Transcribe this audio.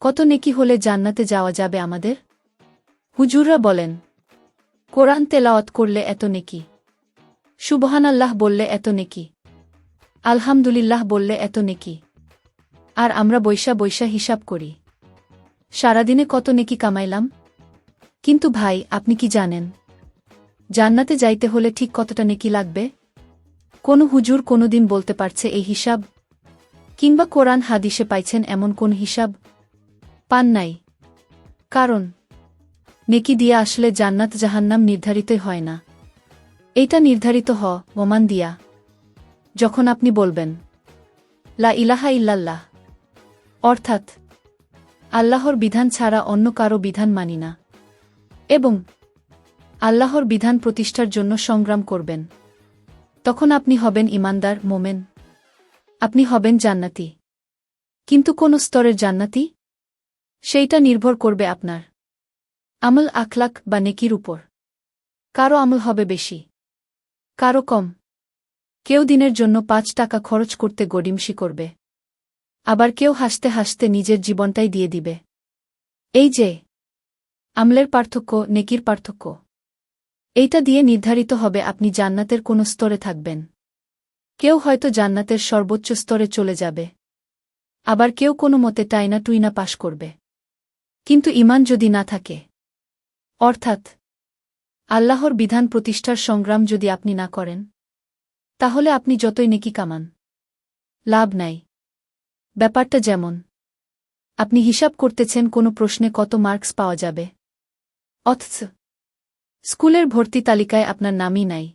কত নেকি হলে জান্নাতে যাওয়া যাবে আমাদের? হুজুররা বলেন, কোরআন তেলাওয়াত করলে এত নেকি, সুবহানাল্লাহ বললে এত নেকি, আলহামদুলিল্লাহ বললে এত নেকি। আর আমরা বৈশা বৈশা হিসাব করি, সারাদিনে কত নেকি কামাইলাম। কিন্তু ভাই, আপনি কি জানেন জান্নাতে যাইতে হলে ঠিক কতটা নেকি লাগবে? কোন হুজুর কোনদিন বলতে পারছে এই হিসাব? কিংবা কোরআন হাদিসে পাইছেন এমন কোন হিসাব? পান নাই। কারণ নেকি দিয়ে আসলে জান্নাত জাহান্নাম নির্ধারিতই হয় না। এইটা নির্ধারিত ওমান দিয়া, যখন আপনি বলবেন লা ইলাহা ইল্লাল্লাহ, অর্থাৎ আল্লাহর বিধান ছাড়া অন্য কারো বিধান মানি না, এবং আল্লাহর বিধান প্রতিষ্ঠার জন্য সংগ্রাম করবেন। তখন আপনি হবেন ঈমানদার, মোমেন, আপনি হবেন জান্নাতি। কিন্তু কোন স্তরের জান্নাতি? সেইটা নির্ভর করবে আপনার আমল, আখলাক বা নেকির উপর। কারো আমল হবে বেশি, কারো কম। কেউ দিনের জন্য ৫ টাকা খরচ করতে গড়িমসি করবে, আবার কেউ হাসতে হাসতে নিজের জীবনটাই দিয়ে দিবে। এই যে আমলের পার্থক্য, নেকির পার্থক্য, এইটা দিয়ে নির্ধারিত হবে আপনি জান্নাতের কোন স্তরে থাকবেন। কেউ হয়তো জান্নাতের সর্বোচ্চ স্তরে চলে যাবে, আবার কেউ কোনো মতে টাইনা টুইনা পাশ করবে। কিন্তু ঈমান যদি না থাকে, অর্থাৎ আল্লাহর বিধান প্রতিষ্ঠার সংগ্রাম যদি আপনি না করেন, তাহলে আপনি যতই নেকি কামান, লাভ নাই। ব্যাপারটা যেমন আপনি হিসাব করতেছেন কোনো প্রশ্নে কত মার্কস পাওয়া যাবে, অথচ স্কুলের ভর্তি তালিকায় আপনার নামই নাই।